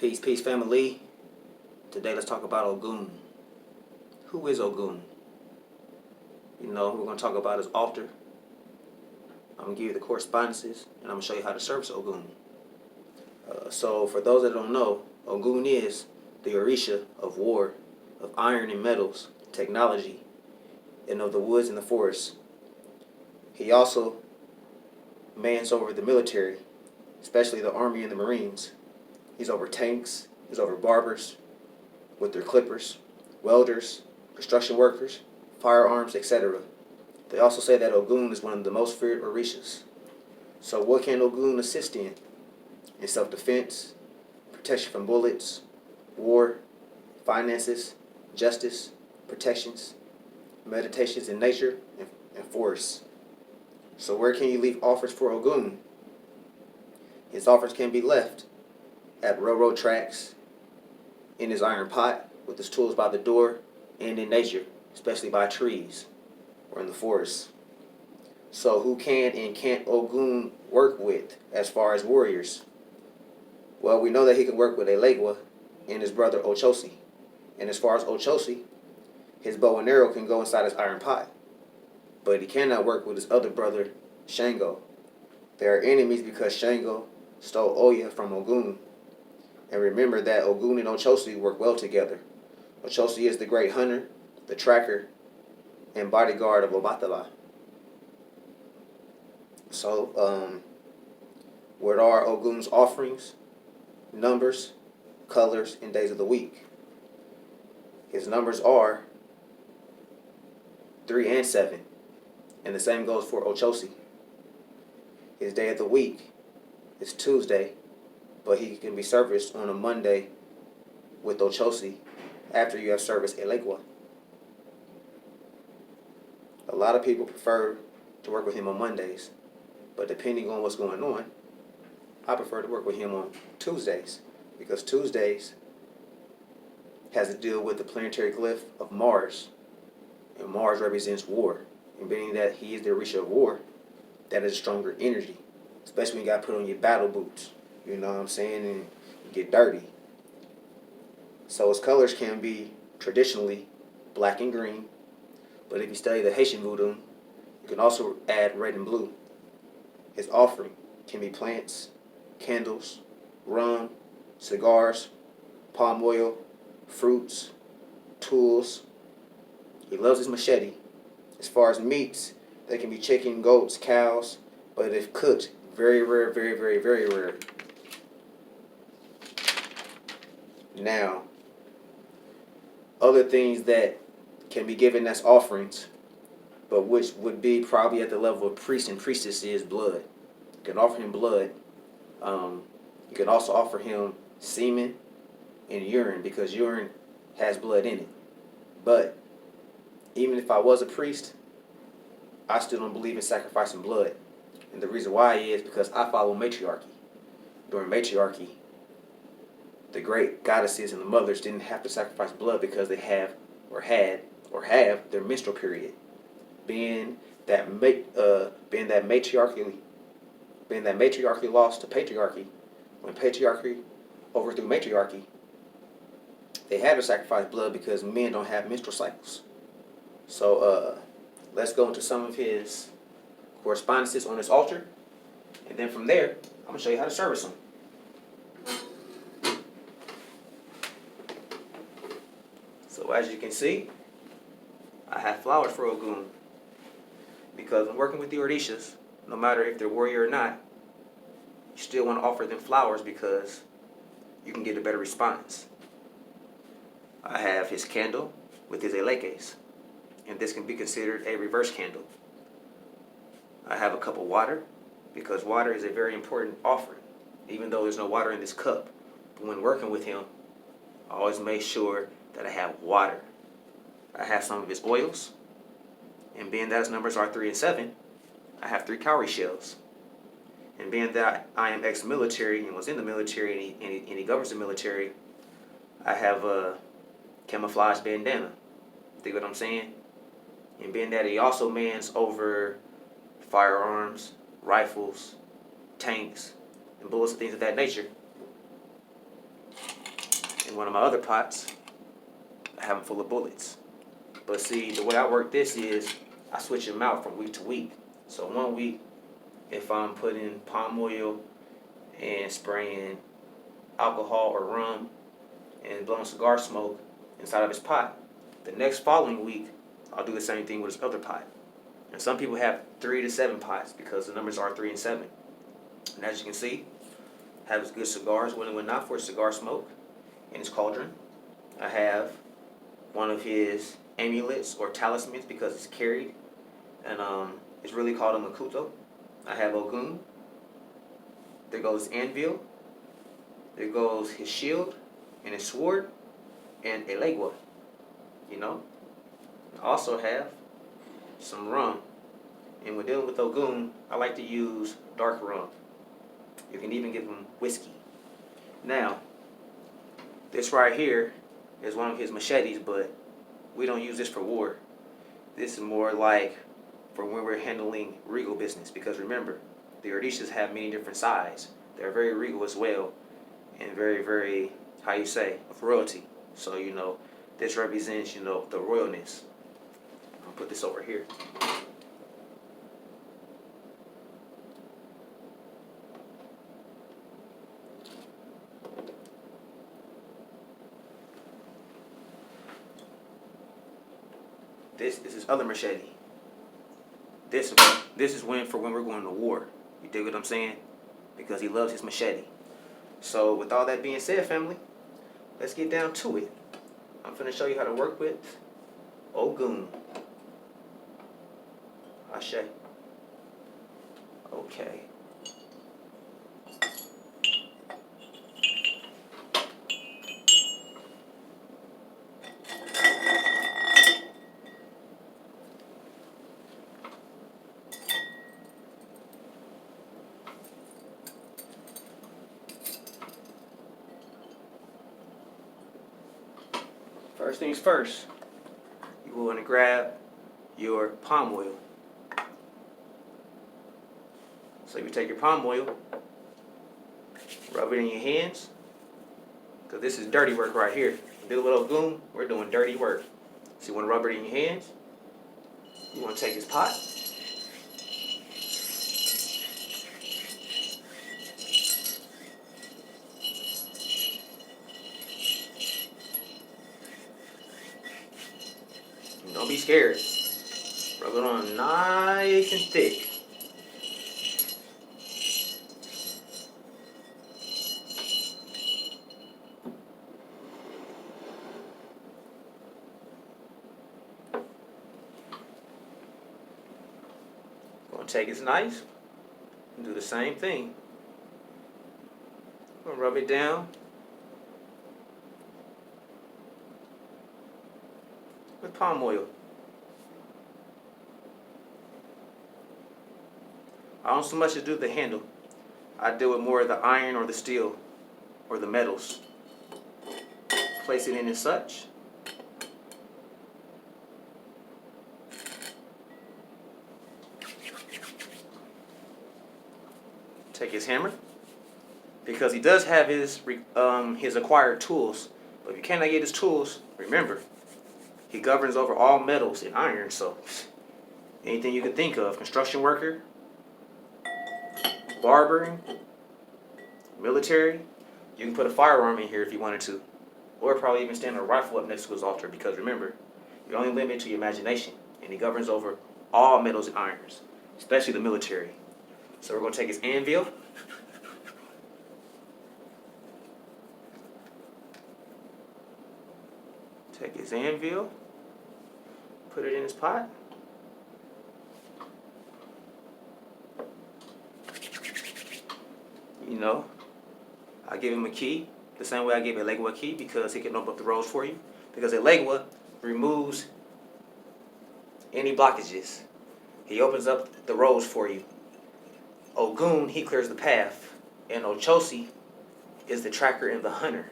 Peace, peace, family. Today, let's talk about Ogun. Who is Ogun? We're going to talk about his altar. I'm going to give you the correspondences, and I'm going to show you how to service Ogun. So, for those that don't know, Ogun is the Orisha of war, of iron and metals, technology, and of the woods and the forests. He also mans over the military, especially the Army and the Marines. He's over tanks, he's over barbers with their clippers, welders, construction workers, firearms, etc. They also say that Ogun is one of the most feared Orishas. So what can Ogun assist in? In self-defense, protection from bullets, war, finances, justice, protections, meditations in nature, and forests. So where can you leave offers for Ogun? His offers can be left at railroad tracks, in his iron pot, with his tools by the door, and in nature, especially by trees or in the forest. So who can and can't Ogun work with as far as warriors? Well, we know that he can work with Elegua and his brother Ochosi. And as far as Ochosi, his bow and arrow can go inside his iron pot. But he cannot work with his other brother, Shango. They are enemies because Shango stole Oya from Ogun. And remember that Ogun and Ochosi work well together. Ochosi is the great hunter, the tracker, and bodyguard of Obatala. So, what are Ogun's offerings, numbers, colors, and days of the week? His numbers are 3 and 7, and the same goes for Ochosi. His day of the week is Tuesday, but he can be serviced on a Monday with Ochosi after you have serviced Elegua. A lot of people prefer to work with him on Mondays, but depending on what's going on, I prefer to work with him on Tuesdays, because Tuesdays has to deal with the planetary glyph of Mars, and Mars represents war. And being that he is the Orisha of war, that is stronger energy, especially when you got to put on your battle boots, you know what I'm saying, and get dirty. So his colors can be traditionally black and green, but if you study the Haitian voodoo, you can also add red and blue. His offering can be plants, candles, rum, cigars, palm oil, fruits, tools. He loves his machete. As far as meats, they can be chicken, goats, cows, but if cooked, very rare, very, very, very rare. Now, other things that can be given as offerings, but which would be probably at the level of priest and priestess, is blood. You can offer him blood. You can also offer him semen and urine, because urine has blood in it. But even if I was a priest, I still don't believe in sacrificing blood. And the reason why is because I follow matriarchy. During matriarchy, the great goddesses and the mothers didn't have to sacrifice blood because they have their menstrual period. Being that matriarchy lost to patriarchy, when patriarchy overthrew matriarchy, they had to sacrifice blood because men don't have menstrual cycles. So let's go into some of his correspondences on his altar, and then from there, I'm going to show you how to service him. So as you can see, I have flowers for Ogun, because when working with the Orishas, no matter if they're warrior or not, you still want to offer them flowers because you can get a better response. I have his candle with his elekes, and this can be considered a reverse candle. I have a cup of water, because water is a very important offering, even though there's no water in this cup. But when working with him, I always make sure that I have water. I have some of his oils, and being that his numbers are 3 and 7, I have 3 cowrie shells. And being that I am ex-military and was in the military and he governs the military, I have a camouflage bandana. Think what I'm saying? And being that he also mans over firearms, rifles, tanks, and bullets and things of that nature, In one of my other pots, I have them full of bullets. But see, the way I work this is I switch them out from week to week. So 1 week, if I'm putting palm oil and spraying alcohol or rum and blowing cigar smoke inside of his pot, the next following week, I'll do the same thing with his other pot. And some people have 3 to 7 pots because the numbers are 3 and 7. And as you can see, I have his good cigars when and when not for his cigar smoke in his cauldron. I have one of his amulets or talismans because it's carried, and it's really called a makuto. I have Ogun. There goes his anvil. There goes his shield and his sword and a legua. You know. I also have some rum. And when dealing with Ogun, I like to use dark rum. You can even give him whiskey. Now, this right here is one of his machetes, but we don't use this for war. This is more like for when we're handling regal business. Because remember, the Orishas have many different sides. They're very regal as well, and very, very, how you say, of royalty. So, you know, this represents, you know, the royalness. I'll put this over here. This is his other machete. This is when we're going to war. You dig what I'm saying? Because he loves his machete. So with all that being said, family, let's get down to it. I'm finna show you how to work with Ogun. Ashe. Okay. First things first, you will want to grab your palm oil. So you take your palm oil, rub it in your hands, because this is dirty work right here. Deal with Ogun, we're doing dirty work. So you want to rub it in your hands. You want to take this pot. Don't be scared. Rub it on nice and thick. Gonna take his knife and do the same thing. Gonna rub it down with palm oil. I don't so much as do the handle. I deal with more of the iron or the steel or the metals. Place it in as such. Take his hammer, because he does have his acquired tools. But if you cannot get his tools, remember, he governs over all metals and iron. So anything you can think of, construction worker, barbering, military, you can put a firearm in here if you wanted to. Or probably even stand a rifle up next to his altar, because remember, you're only limited to your imagination. And he governs over all metals and irons, especially the military. So we're going to take his anvil. Take his anvil. Put it in his pot. You know, I give him a key the same way I gave a legua a key, because he can open up the roads for you. Because a legua removes any blockages. He opens up the roads for you. Ogun, he clears the path. And Ochosi is the tracker and the hunter.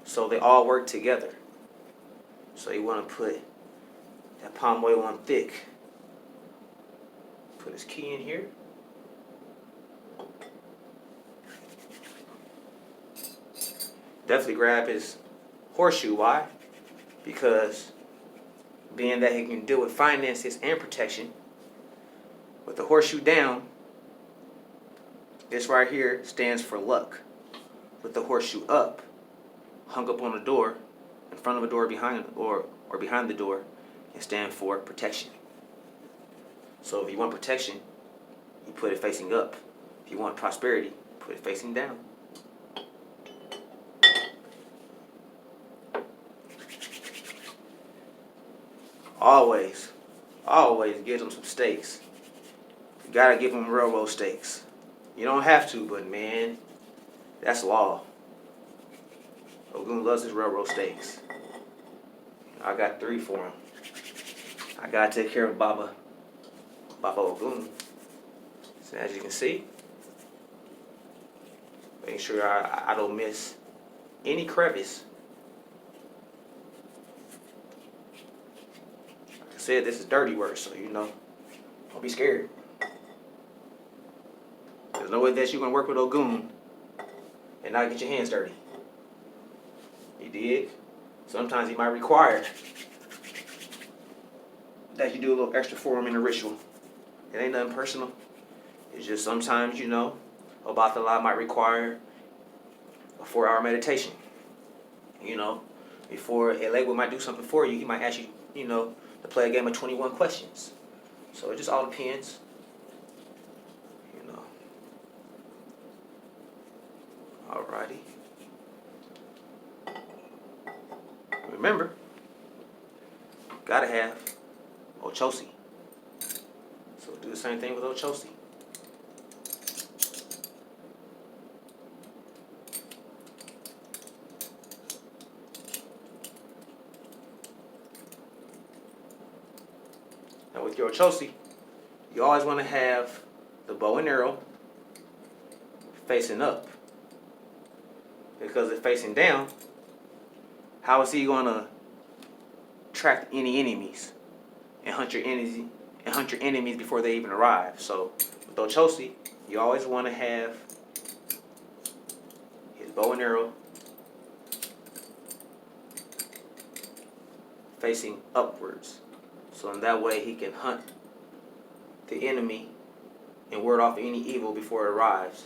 So they all work together. So you want to put that palm oil on thick. Put his key in here. definitely grab his horseshoe. Why? Because being that he can deal with finances and protection, with the horseshoe down, this right here stands for luck. With the horseshoe up, hung up on the door, in front of a door behind or behind the door, can stand for protection. So if you want protection, you put it facing up. If you want prosperity, put it facing down. Always give them some steaks. You gotta give them railroad steaks. You don't have to, but man, that's law. Ogun loves his railroad steaks. I got 3 for him. I gotta take care of Baba Ogun. So as you can see, make sure I don't miss any crevice. Like I said, this is dirty work, so don't be scared. There's no way that you're gonna work with Ogun and not get your hands dirty. You dig? Sometimes he might require that you do a little extra for him in a ritual. It ain't nothing personal. It's just sometimes, about the law might require a 4-hour meditation. Before a label might do something for you, he might ask you, to play a game of 21 questions. So it just all depends. Alrighty. Remember, gotta have Ochosi. So do the same thing with Ochosi. Now with your Ochosi, you always want to have the bow and arrow facing up. Because if facing down, how is he going to track any enemies and hunt your enemies before they even arrive? So with Ochosi, you always want to have his bow and arrow facing upwards. So in that way he can hunt the enemy and ward off any evil before it arrives.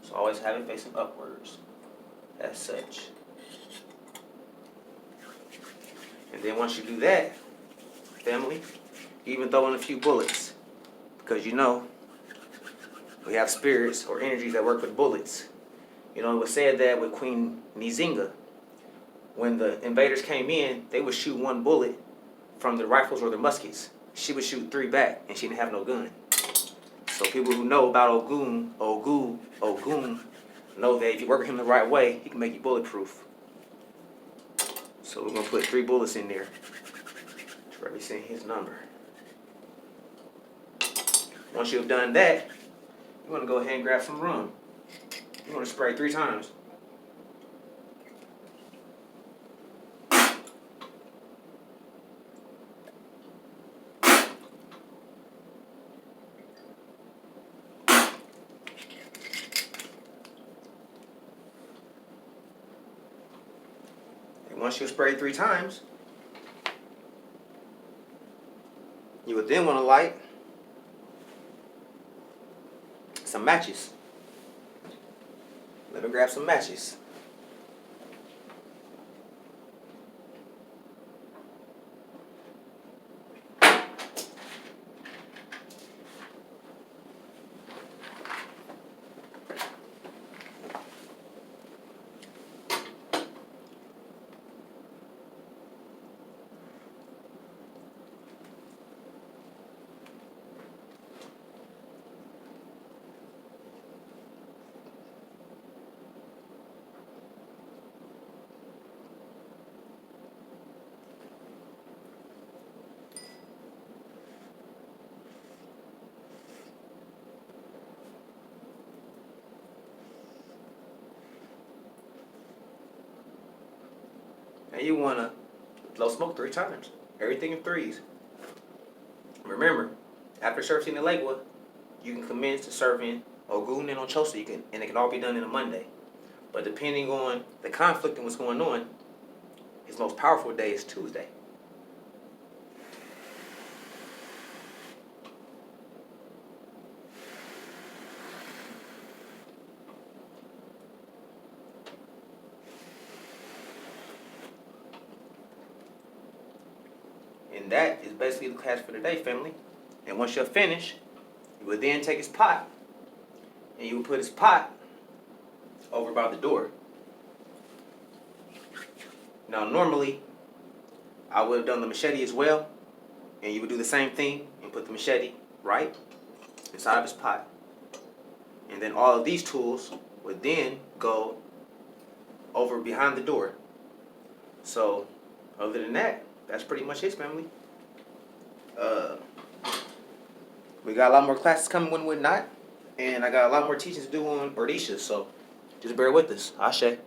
So always have it facing upwards as such. And then once you do that, family, even throw in a few bullets. Because we have spirits or energies that work with bullets. It was said that with Queen Nzinga, when the invaders came in, they would shoot 1 bullet from the rifles or the muskets. She would shoot 3 back, and she didn't have no gun. So people who know about Ogun, know that if you work with him the right way, he can make you bulletproof. So we're going to put 3 bullets in there to represent his number. Once you've done that, you want to go ahead and grab some rum. You want to spray 3 times. Once you spray 3 times, you would then want to light some matches. Let me grab some matches. And you want to blow smoke 3 times. Everything in 3s. Remember, after serving the legua, you can commence to serving Ogun and Ochosi, and it can all be done in a Monday. But depending on the conflict and what's going on, his most powerful day is Tuesday. And that is basically the class for today, family. And once you're finished, you will then take his pot, and you will put his pot over by the door. Now, normally, I would have done the machete as well, and you would do the same thing and put the machete right inside of his pot. And then all of these tools would then go over behind the door. So, other than that, that's pretty much it, family. We got a lot more classes coming when we're not, and I got a lot more teaching to do on Ordisha, so just bear with us. Ashe.